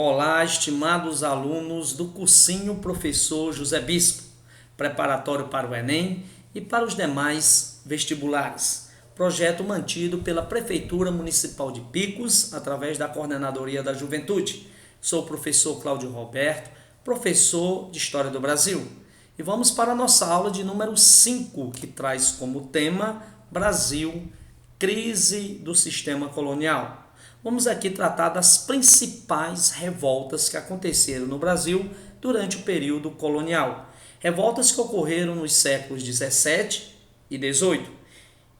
Olá, estimados alunos do cursinho Professor José Bispo, preparatório para o Enem e para os demais vestibulares. Projeto mantido pela Prefeitura Municipal de Picos, através da Coordenadoria da Juventude. Sou o professor Cláudio Roberto, professor de História do Brasil. E vamos para a nossa aula de número 5, que traz como tema Brasil, crise do sistema colonial. Vamos aqui tratar das principais revoltas que aconteceram no Brasil durante o período colonial. Revoltas que ocorreram nos séculos 17 e 18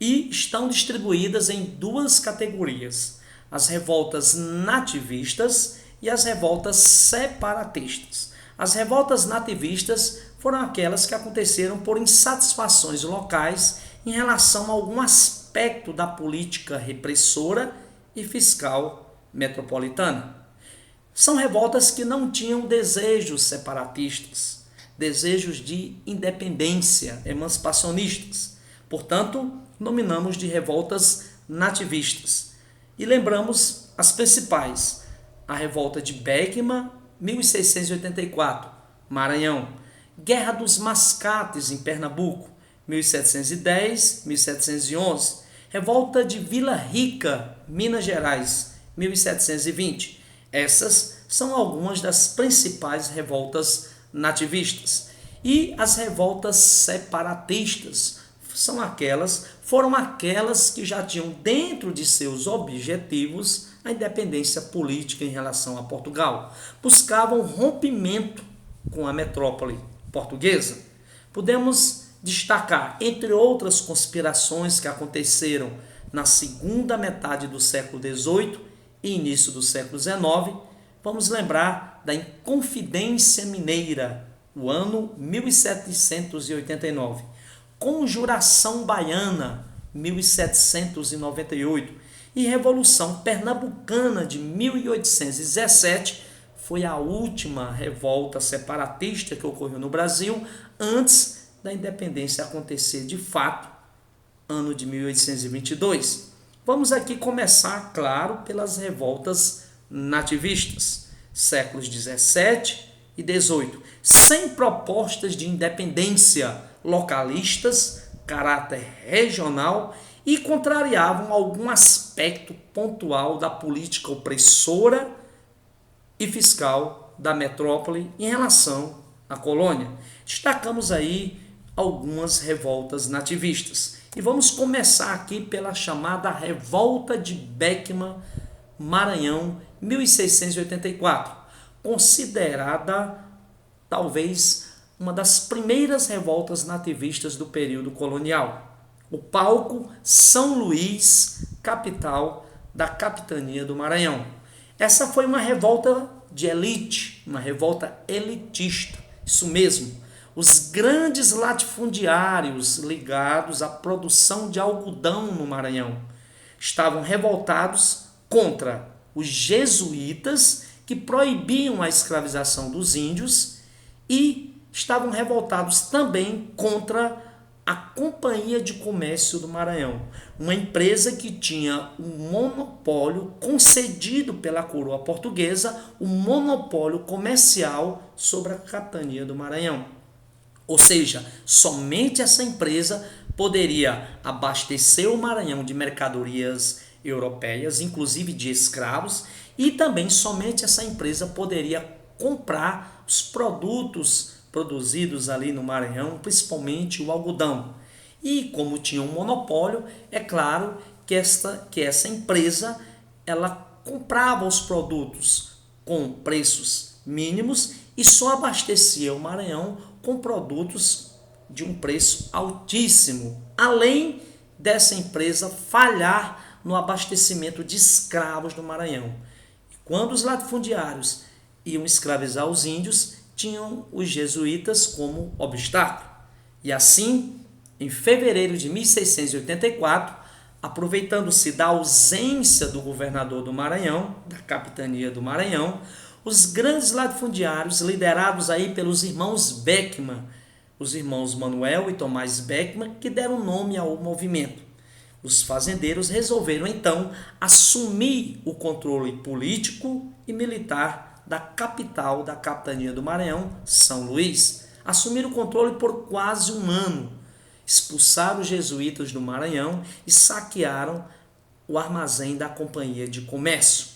e estão distribuídas em duas categorias: as revoltas nativistas e as revoltas separatistas. As revoltas nativistas foram aquelas que aconteceram por insatisfações locais em relação a algum aspecto da política repressora e fiscal metropolitana. São revoltas que não tinham desejos separatistas, desejos de independência, emancipacionistas. Portanto, nominamos de revoltas nativistas. E lembramos as principais: a revolta de Beckman, 1684, Maranhão; Guerra dos Mascates, em Pernambuco, 1710, 1711; Revolta de Vila Rica, Minas Gerais, 1720. Essas são algumas das principais revoltas nativistas. E as revoltas separatistas foram aquelas que já tinham dentro de seus objetivos a independência política em relação a Portugal. Buscavam rompimento com a metrópole portuguesa. Podemos destacar, entre outras conspirações que aconteceram na segunda metade do século XVIII e início do século XIX, vamos lembrar da Inconfidência Mineira, o ano 1789, Conjuração Baiana, 1798, e Revolução Pernambucana de 1817, foi a última revolta separatista que ocorreu no Brasil antes da independência acontecer de fato, ano de 1822. Vamos aqui começar, claro, pelas revoltas nativistas, séculos 17 e 18, sem propostas de independência localistas, caráter regional, e contrariavam algum aspecto pontual da política opressora e fiscal da metrópole em relação à colônia. Destacamos aí algumas revoltas nativistas. E vamos começar aqui pela chamada Revolta de Beckman, Maranhão, 1684, considerada talvez uma das primeiras revoltas nativistas do período colonial. O palco, São Luís, capital da capitania do Maranhão. Essa foi uma revolta de elite, uma revolta elitista, isso mesmo. Os grandes latifundiários ligados à produção de algodão no Maranhão estavam revoltados contra os jesuítas, que proibiam a escravização dos índios, e estavam revoltados também contra a Companhia de Comércio do Maranhão, uma empresa que tinha um monopólio concedido pela coroa portuguesa, um monopólio comercial sobre a capitania do Maranhão. Ou seja, somente essa empresa poderia abastecer o Maranhão de mercadorias europeias, inclusive de escravos, e também somente essa empresa poderia comprar os produtos produzidos ali no Maranhão, principalmente o algodão. E como tinha um monopólio, é claro que essa empresa ela comprava os produtos com preços mínimos e só abastecia o Maranhão com produtos de um preço altíssimo, além dessa empresa falhar no abastecimento de escravos no Maranhão. E quando os latifundiários iam escravizar os índios, tinham os jesuítas como obstáculo. E assim, em fevereiro de 1684, aproveitando-se da ausência do governador do Maranhão, da capitania do Maranhão, os grandes latifundiários, liderados aí pelos irmãos Beckman, os irmãos Manuel e Tomás Beckman, que deram nome ao movimento. Os fazendeiros resolveram então assumir o controle político e militar da capital da capitania do Maranhão, São Luís. Assumiram o controle por quase um ano. Expulsaram os jesuítas do Maranhão e saquearam o armazém da Companhia de Comércio.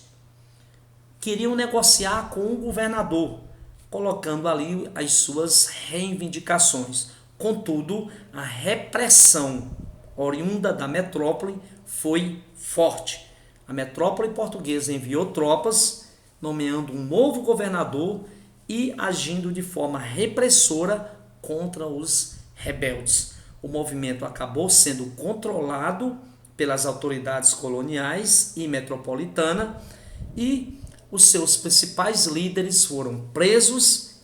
Queriam negociar com o governador, colocando ali as suas reivindicações. Contudo, a repressão oriunda da metrópole foi forte. A metrópole portuguesa enviou tropas, nomeando um novo governador e agindo de forma repressora contra os rebeldes. O movimento acabou sendo controlado pelas autoridades coloniais e metropolitana e os seus principais líderes foram presos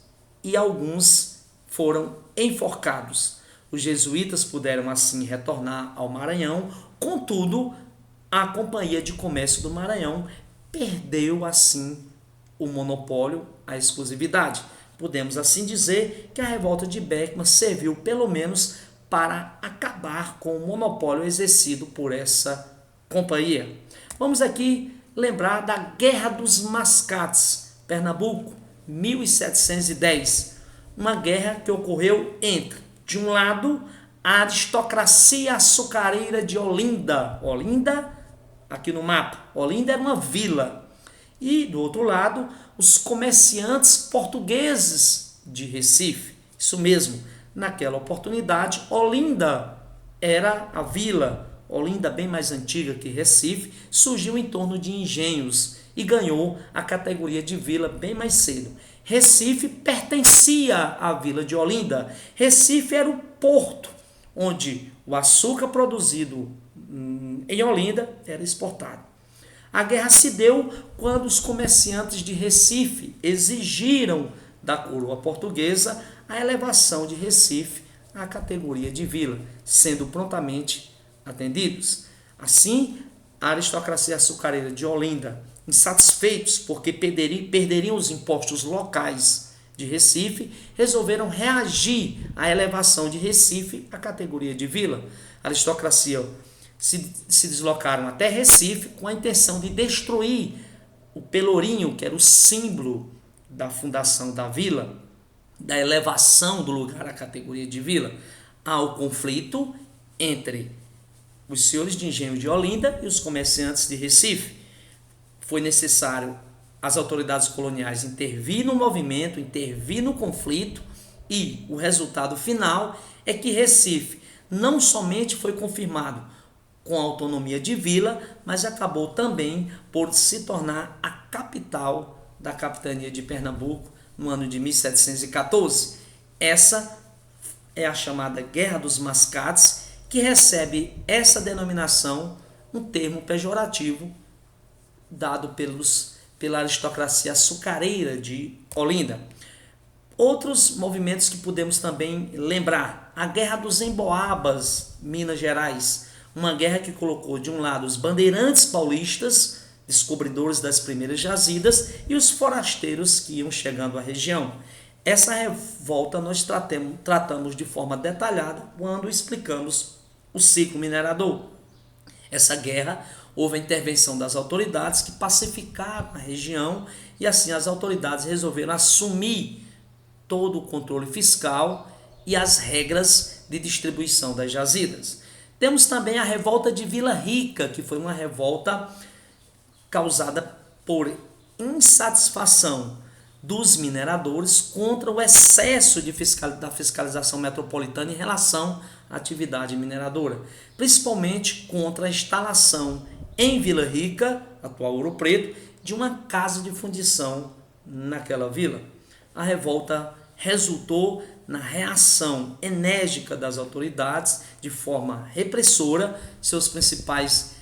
e alguns foram enforcados. Os jesuítas puderam assim retornar ao Maranhão, contudo, a Companhia de Comércio do Maranhão perdeu assim o monopólio, a exclusividade. Podemos assim dizer que a revolta de Beckmann serviu pelo menos para acabar com o monopólio exercido por essa companhia. Vamos aqui lembrar da Guerra dos Mascates, Pernambuco, 1710. Uma guerra que ocorreu entre, de um lado, a aristocracia açucareira de Olinda. Olinda, aqui no mapa, Olinda era uma vila. E, do outro lado, os comerciantes portugueses de Recife. Isso mesmo, naquela oportunidade, Olinda era a vila. Olinda, bem mais antiga que Recife, surgiu em torno de engenhos e ganhou a categoria de vila bem mais cedo. Recife pertencia à vila de Olinda. Recife era o porto onde o açúcar produzido em Olinda era exportado. A guerra se deu quando os comerciantes de Recife exigiram da coroa portuguesa a elevação de Recife à categoria de vila, sendo prontamente atendidos. Assim, a aristocracia açucareira de Olinda, insatisfeitos porque perderiam os impostos locais de Recife, resolveram reagir à elevação de Recife à categoria de vila. A aristocracia se deslocaram até Recife com a intenção de destruir o pelourinho, que era o símbolo da fundação da vila, da elevação do lugar à categoria de vila. Há o conflito entre os senhores de engenho de Olinda e os comerciantes de Recife. Foi necessário as autoridades coloniais intervir no movimento, intervir no conflito, e o resultado final é que Recife não somente foi confirmado com a autonomia de vila, mas acabou também por se tornar a capital da capitania de Pernambuco no ano de 1714. Essa é a chamada Guerra dos Mascates, que recebe essa denominação, um termo pejorativo dado pela aristocracia açucareira de Olinda. Outros movimentos que podemos também lembrar: a Guerra dos Emboabas, Minas Gerais, uma guerra que colocou de um lado os bandeirantes paulistas, descobridores das primeiras jazidas, e os forasteiros que iam chegando à região. Essa revolta nós tratamos de forma detalhada quando explicamos o ciclo minerador. Essa guerra houve a intervenção das autoridades que pacificaram a região e assim as autoridades resolveram assumir todo o controle fiscal e as regras de distribuição das jazidas. Temos também a revolta de Vila Rica, que foi uma revolta causada por insatisfação dos mineradores contra o excesso da fiscalização metropolitana em relação à atividade mineradora, principalmente contra a instalação em Vila Rica, atual Ouro Preto, de uma casa de fundição naquela vila. A revolta resultou na reação enérgica das autoridades de forma repressora. Seus principais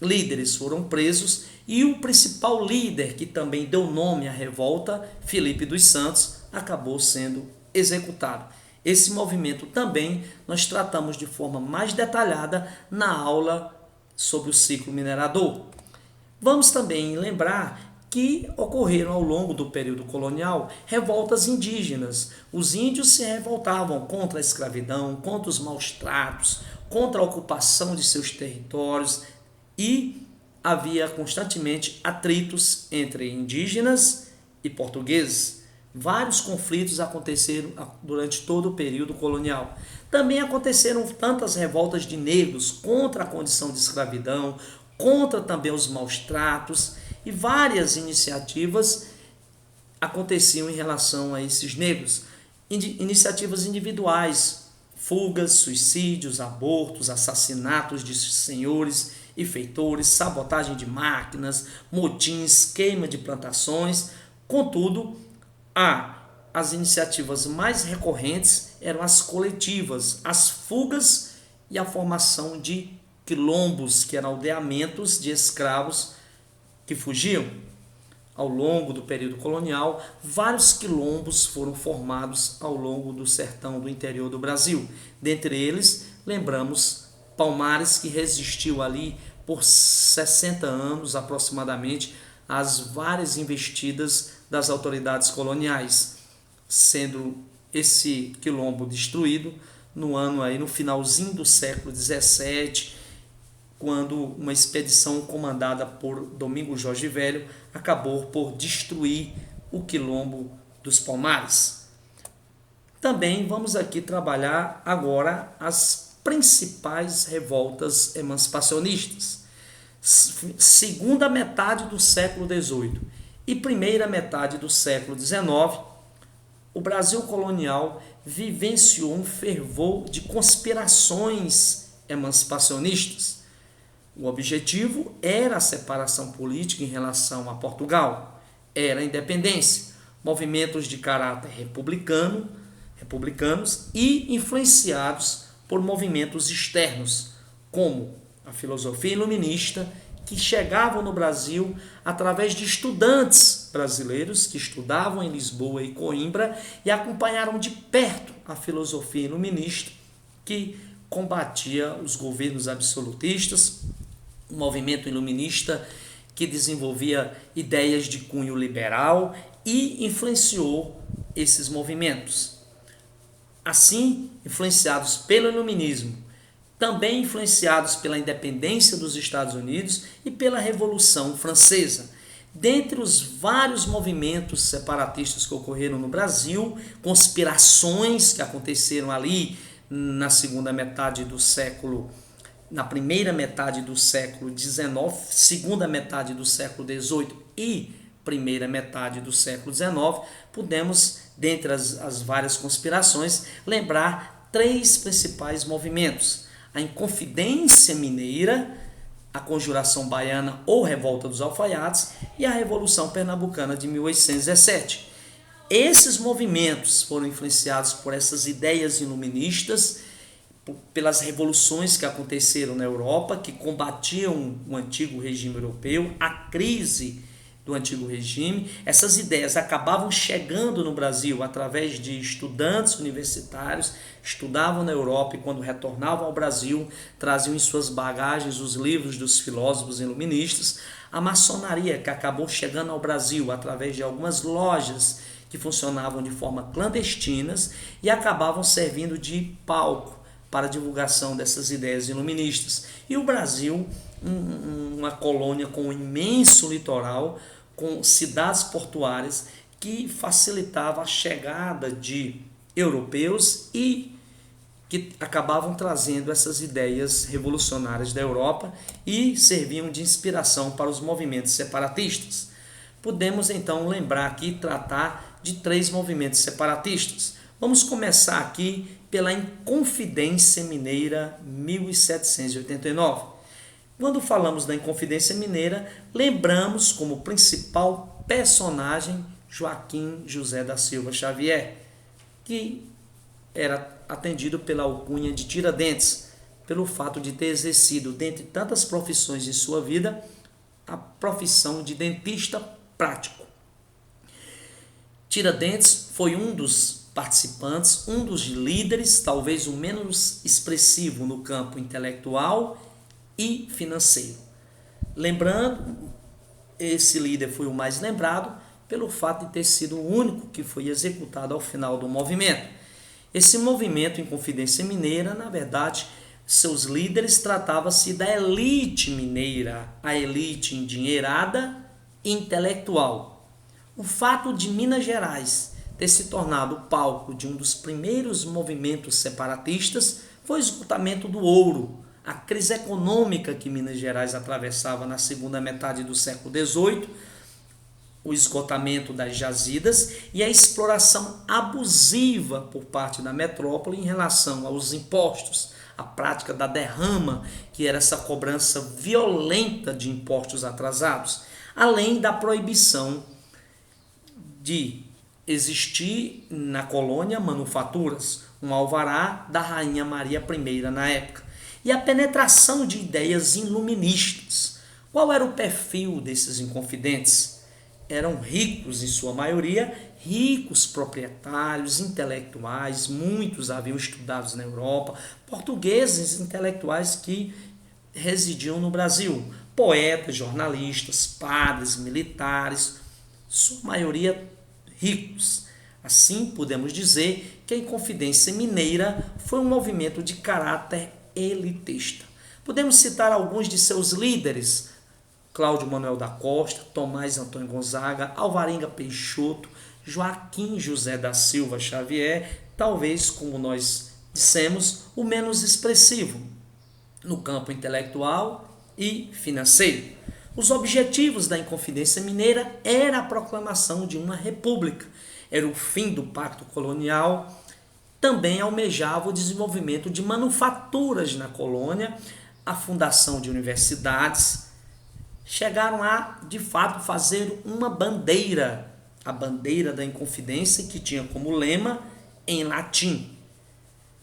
líderes foram presos e o principal líder, que também deu nome à revolta, Felipe dos Santos, acabou sendo executado. Esse movimento também nós tratamos de forma mais detalhada na aula sobre o ciclo minerador. Vamos também lembrar que ocorreram ao longo do período colonial revoltas indígenas. Os índios se revoltavam contra a escravidão, contra os maus tratos, contra a ocupação de seus territórios, e havia constantemente atritos entre indígenas e portugueses. Vários conflitos aconteceram durante todo o período colonial. Também aconteceram tantas revoltas de negros contra a condição de escravidão, contra também os maus tratos, e várias iniciativas aconteciam em relação a esses negros. Iniciativas individuais, fugas, suicídios, abortos, assassinatos de senhores e feitores, sabotagem de máquinas, motins, queima de plantações. Contudo, as iniciativas mais recorrentes eram as coletivas, as fugas e a formação de quilombos, que eram aldeamentos de escravos que fugiam. Ao longo do período colonial, vários quilombos foram formados ao longo do sertão do interior do Brasil. Dentre eles, lembramos Palmares, que resistiu ali por 60 anos aproximadamente às várias investidas das autoridades coloniais, sendo esse quilombo destruído no finalzinho do século XVII, quando uma expedição comandada por Domingos Jorge Velho acabou por destruir o quilombo dos Palmares. Também vamos aqui trabalhar agora as principais revoltas emancipacionistas. Segunda metade do século XVIII e primeira metade do século XIX, o Brasil colonial vivenciou um fervor de conspirações emancipacionistas. O objetivo era a separação política em relação a Portugal, era a independência, movimentos de caráter republicanos e influenciados por movimentos externos, como a filosofia iluminista, que chegavam no Brasil através de estudantes brasileiros que estudavam em Lisboa e Coimbra e acompanharam de perto a filosofia iluminista, que combatia os governos absolutistas, um movimento iluminista que desenvolvia ideias de cunho liberal e influenciou esses movimentos. Assim, influenciados pelo iluminismo, também influenciados pela independência dos Estados Unidos e pela Revolução Francesa. Dentre os vários movimentos separatistas que ocorreram no Brasil, conspirações que aconteceram ali na primeira metade do século XIX, segunda metade do século XVIII e primeira metade do século XIX, podemos, dentre as várias conspirações, lembrar 3 principais movimentos: a Inconfidência Mineira, a Conjuração Baiana ou Revolta dos Alfaiates e a Revolução Pernambucana de 1817. Esses movimentos foram influenciados por essas ideias iluministas, pelas revoluções que aconteceram na Europa, que combatiam o antigo regime europeu, a crise do antigo regime. Essas ideias acabavam chegando no Brasil através de estudantes universitários, estudavam na Europa e quando retornavam ao Brasil, traziam em suas bagagens os livros dos filósofos iluministas. A maçonaria, que acabou chegando ao Brasil através de algumas lojas que funcionavam de forma clandestinas e acabavam servindo de palco para a divulgação dessas ideias iluministas. E o Brasil, uma colônia com um imenso litoral, com cidades portuárias que facilitava a chegada de europeus e que acabavam trazendo essas ideias revolucionárias da Europa e serviam de inspiração para os movimentos separatistas. Podemos então lembrar aqui, tratar de 3 movimentos separatistas. Vamos começar aqui pela Inconfidência Mineira 1789. Quando falamos da Inconfidência Mineira, lembramos como principal personagem Joaquim José da Silva Xavier, que era atendido pela alcunha de Tiradentes, pelo fato de ter exercido, dentre tantas profissões em sua vida, a profissão de dentista prático. Tiradentes foi um dos participantes, um dos líderes, talvez o menos expressivo no campo intelectual e financeiro. Lembrando, esse líder foi o mais lembrado pelo fato de ter sido o único que foi executado ao final do movimento. Esse movimento Inconfidência Mineira, na verdade, seus líderes tratavam-se da elite mineira, a elite endinheirada e intelectual. O fato de Minas Gerais ter se tornado o palco de um dos primeiros movimentos separatistas foi o esgotamento do ouro, a crise econômica que Minas Gerais atravessava na segunda metade do século XVIII, o esgotamento das jazidas e a exploração abusiva por parte da metrópole em relação aos impostos, a prática da derrama, que era essa cobrança violenta de impostos atrasados, além da proibição de existir na colônia manufaturas, um alvará da Rainha Maria I na época, e a penetração de ideias iluministas. Qual era o perfil desses inconfidentes? Eram ricos em sua maioria, ricos proprietários, intelectuais, muitos haviam estudado na Europa, portugueses intelectuais que residiam no Brasil, poetas, jornalistas, padres, militares, sua maioria ricos. Assim, podemos dizer que a Inconfidência Mineira foi um movimento de caráter elitista. Podemos citar alguns de seus líderes: Cláudio Manuel da Costa, Tomás Antônio Gonzaga, Alvarenga Peixoto, Joaquim José da Silva Xavier, talvez, como nós dissemos, o menos expressivo no campo intelectual e financeiro. Os objetivos da Inconfidência Mineira era a proclamação de uma república, era o fim do pacto colonial, também almejava o desenvolvimento de manufaturas na colônia, a fundação de universidades. Chegaram a, de fato, fazer uma bandeira, a bandeira da Inconfidência, que tinha como lema, em latim,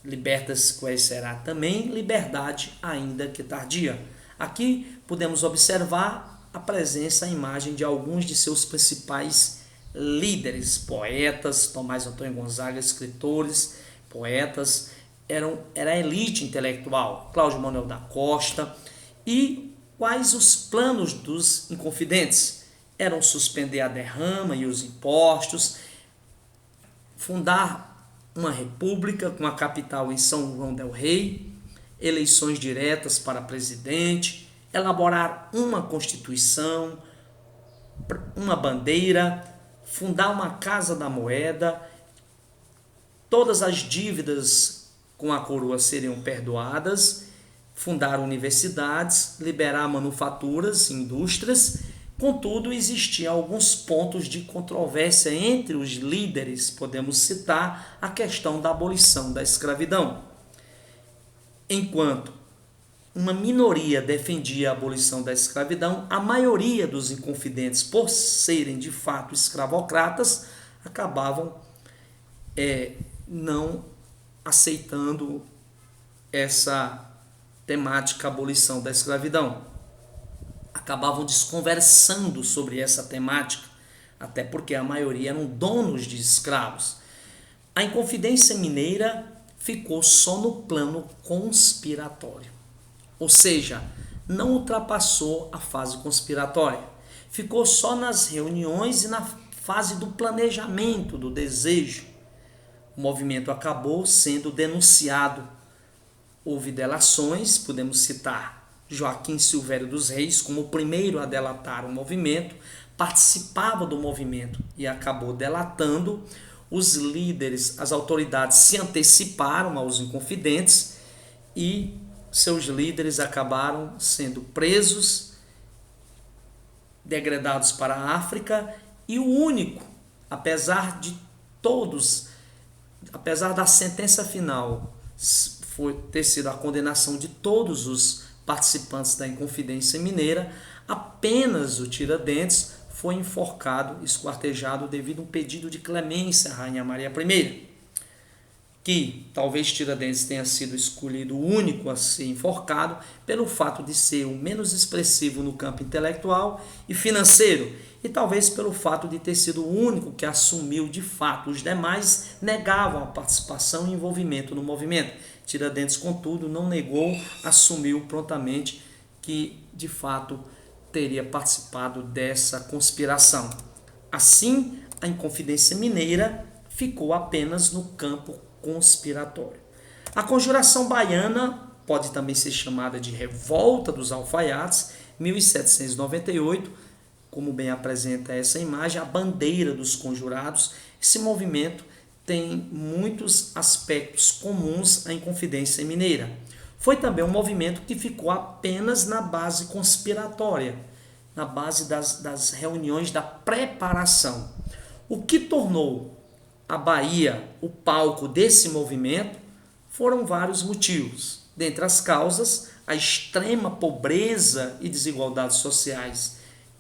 libertas quae será também, liberdade ainda que tardia. Aqui podemos observar a presença, a imagem de alguns de seus principais líderes, poetas, Tomás Antônio Gonzaga, escritores, poetas, era a elite intelectual, Cláudio Manuel da Costa. E quais os planos dos inconfidentes? Eram suspender a derrama e os impostos, fundar uma república com a capital em São João del Rei, eleições diretas para presidente, elaborar uma constituição, uma bandeira, fundar uma casa da moeda, todas as dívidas com a coroa seriam perdoadas, fundar universidades, liberar manufaturas, indústrias. Contudo, existiam alguns pontos de controvérsia entre os líderes. Podemos citar a questão da abolição da escravidão. Enquanto uma minoria defendia a abolição da escravidão, a maioria dos inconfidentes, por serem de fato escravocratas, acabavam não aceitando essa temática abolição da escravidão. Acabavam desconversando sobre essa temática, até porque a maioria eram donos de escravos. A Inconfidência Mineira ficou só no plano conspiratório, ou seja, não ultrapassou a fase conspiratória, ficou só nas reuniões e na fase do planejamento, do desejo. O movimento acabou sendo denunciado. Houve delações, podemos citar Joaquim Silvério dos Reis como o primeiro a delatar o movimento, participava do movimento e acabou delatando. Os líderes, as autoridades se anteciparam aos inconfidentes e seus líderes acabaram sendo presos, degradados para a África, e o único, apesar da sentença final ter sido a condenação de todos os participantes da Inconfidência Mineira, apenas o Tiradentes foi enforcado, esquartejado devido a um pedido de clemência à Rainha Maria I, que talvez Tiradentes tenha sido escolhido o único a ser enforcado pelo fato de ser o menos expressivo no campo intelectual e financeiro, e talvez pelo fato de ter sido o único que assumiu de fato. Os demais negavam a participação e envolvimento no movimento. Tiradentes, contudo, não negou, assumiu prontamente que de fato teria participado dessa conspiração. Assim, a Inconfidência Mineira ficou apenas no campo conspiratório. A Conjuração Baiana pode também ser chamada de Revolta dos Alfaiates, 1798, como bem apresenta essa imagem, a bandeira dos conjurados. Esse movimento tem muitos aspectos comuns à Inconfidência Mineira. Foi também um movimento que ficou apenas na base conspiratória, na base das reuniões da preparação. O que tornou a Bahia o palco desse movimento foram vários motivos. Dentre as causas, a extrema pobreza e desigualdades sociais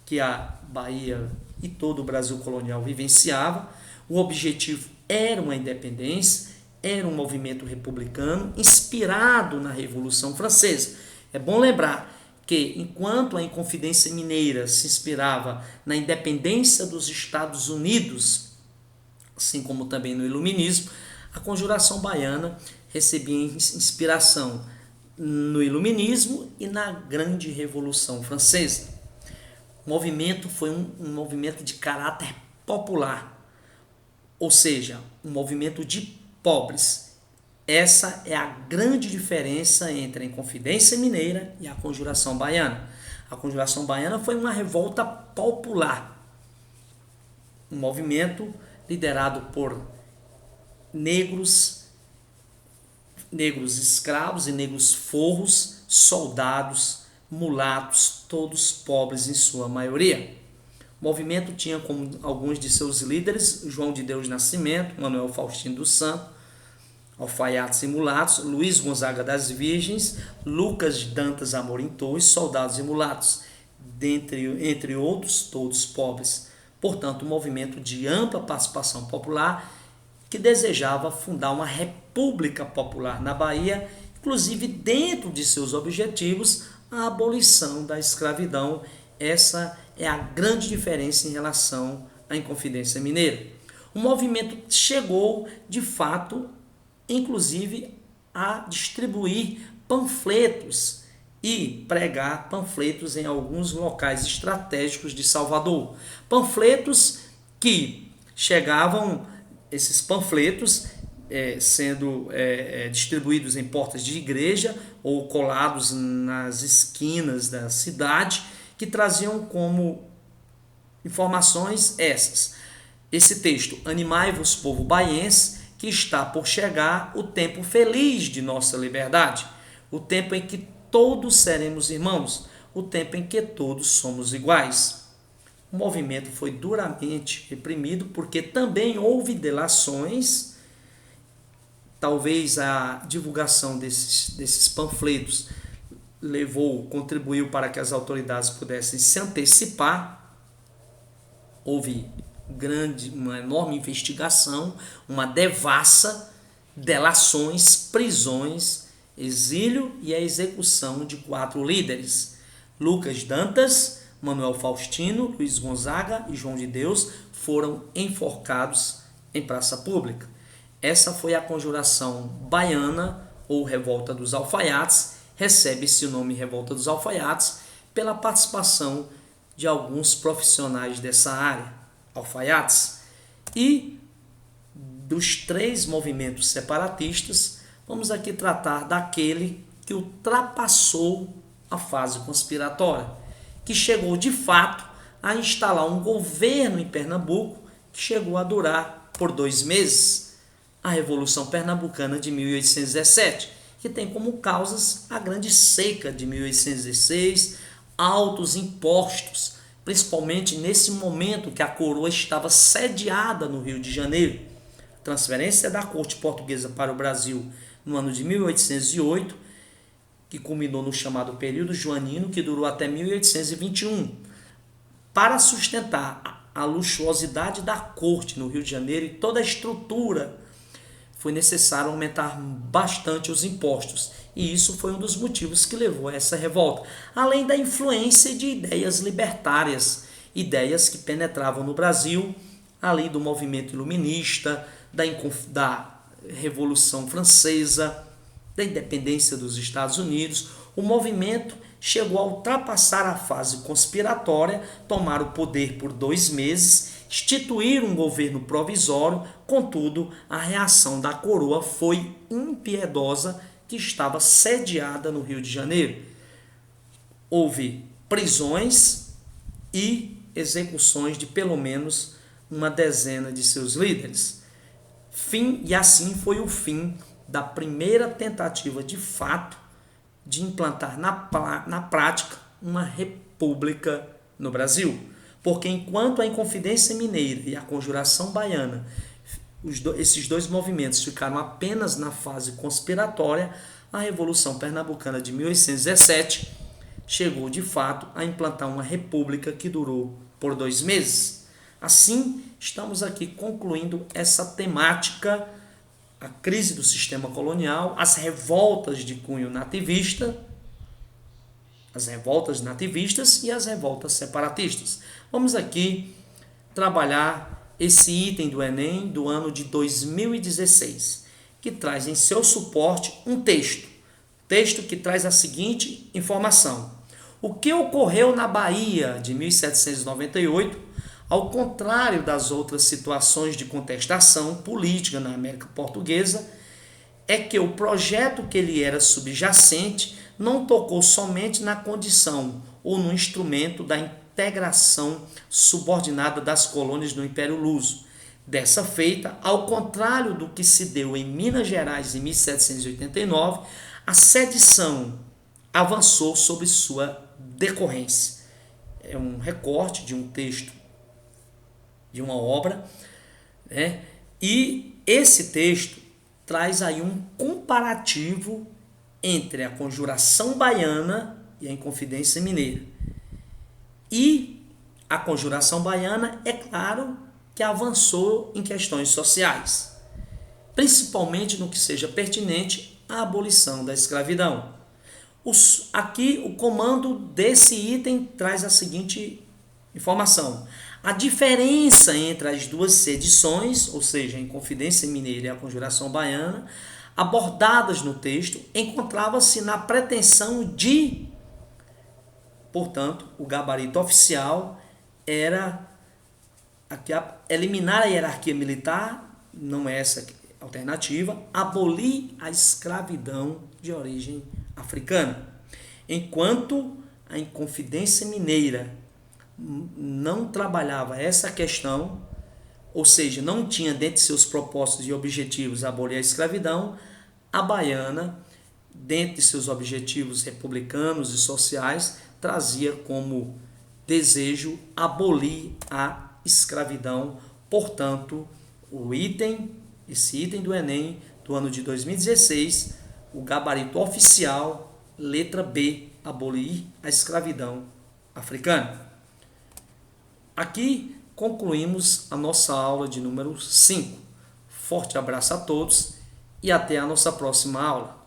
que a Bahia e todo o Brasil colonial vivenciava. O objetivo era uma independência, era um movimento republicano inspirado na Revolução Francesa. É bom lembrar que, enquanto a Inconfidência Mineira se inspirava na independência dos Estados Unidos, assim como também no Iluminismo, a Conjuração Baiana recebia inspiração no Iluminismo e na Grande Revolução Francesa. O movimento foi um movimento de caráter popular, ou seja, um movimento de pobres. Essa é a grande diferença entre a Inconfidência Mineira e a Conjuração Baiana. A Conjuração Baiana foi uma revolta popular, um movimento liderado por negros escravos e negros forros, soldados, mulatos, todos pobres em sua maioria. O movimento tinha como alguns de seus líderes João de Deus Nascimento, Manuel Faustino dos Santos, alfaiates e mulatos, Luiz Gonzaga das Virgens, Lucas Dantas Amorim Torres, soldados e mulatos, entre outros, todos pobres. Portanto, um movimento de ampla participação popular que desejava fundar uma república popular na Bahia, inclusive dentro de seus objetivos, a abolição da escravidão. Essa é a grande diferença em relação à Inconfidência Mineira. O movimento chegou, de fato, inclusive, a distribuir panfletos e pregar panfletos em alguns locais estratégicos de Salvador. Panfletos que chegavam, esses panfletos sendo distribuídos em portas de igreja ou colados nas esquinas da cidade, que traziam como informações essas. Esse texto: animai-vos, povo baiense, que está por chegar o tempo feliz de nossa liberdade, o tempo em que todos seremos irmãos, o tempo em que todos somos iguais. O movimento foi duramente reprimido porque também houve delações. Talvez a divulgação desses panfletos contribuiu para que as autoridades pudessem se antecipar. Houve uma enorme investigação, uma devassa, delações, prisões, exílio e a execução de 4 líderes: Lucas Dantas, Manuel Faustino, Luiz Gonzaga e João de Deus foram enforcados em praça pública. Essa foi a Conjuração Baiana, ou Revolta dos Alfaiates. Recebe-se o nome Revolta dos Alfaiates pela participação de alguns profissionais dessa área, alfaiates. E dos 3 movimentos separatistas, vamos aqui tratar daquele que ultrapassou a fase conspiratória, que chegou de fato a instalar um governo em Pernambuco que chegou a durar por 2 meses, a Revolução Pernambucana de 1817, que tem como causas a Grande Seca de 1816, altos impostos, principalmente nesse momento que a coroa estava sediada no Rio de Janeiro. Transferência da corte portuguesa para o Brasil no ano de 1808, que culminou no chamado período joanino, que durou até 1821. Para sustentar a luxuosidade da corte no Rio de Janeiro e toda a estrutura, foi necessário aumentar bastante os impostos, e isso foi um dos motivos que levou a essa revolta, além da influência de ideias libertárias, ideias que penetravam no Brasil, além do movimento iluminista, da Revolução Francesa, da independência dos Estados Unidos. O movimento chegou a ultrapassar a fase conspiratória, tomar o poder por 2 meses, instituir um governo provisório. Contudo, a reação da coroa foi impiedosa, que estava sediada no Rio de Janeiro. Houve prisões e execuções de pelo menos uma dezena de seus líderes. E assim foi o fim da primeira tentativa de fato de implantar na prática uma república no Brasil. Porque enquanto a Inconfidência Mineira e a Conjuração Baiana, esses dois movimentos ficaram apenas na fase conspiratória, a Revolução Pernambucana de 1817 chegou de fato a implantar uma república que durou por 2 meses. Assim, estamos aqui concluindo essa temática, a crise do sistema colonial, as revoltas de cunho nativista, as revoltas nativistas e as revoltas separatistas. Vamos aqui trabalhar esse item do Enem do ano de 2016, que traz em seu suporte um texto que traz a seguinte informação: o que ocorreu na Bahia de 1798, ao contrário das outras situações de contestação política na América Portuguesa, é que o projeto que lhe era subjacente não tocou somente na condição ou no instrumento da integração subordinada das colônias no Império Luso. Dessa feita, ao contrário do que se deu em Minas Gerais em 1789, a sedição avançou sobre sua decorrência. É um recorte de um texto, de uma obra, né? E esse texto traz aí um comparativo entre a Conjuração Baiana e a Inconfidência Mineira. E a Conjuração Baiana, é claro, que avançou em questões sociais, principalmente no que seja pertinente à abolição da escravidão. Aqui o comando desse item traz a seguinte informação: a diferença entre as duas sedições, ou seja, a Inconfidência Mineira e a Conjuração Baiana, abordadas no texto, encontrava-se na pretensão de, portanto, o gabarito oficial era eliminar a hierarquia militar, não é essa a alternativa, abolir a escravidão de origem africana. Enquanto a Inconfidência Mineira não trabalhava essa questão, ou seja, não tinha dentre seus propósitos e objetivos abolir a escravidão, a baiana, dentre seus objetivos republicanos e sociais, trazia como desejo abolir a escravidão. Portanto, esse item do Enem do ano de 2016, o gabarito oficial, letra B, abolir a escravidão africana. Aqui concluímos a nossa aula de número 5. Forte abraço a todos e até a nossa próxima aula.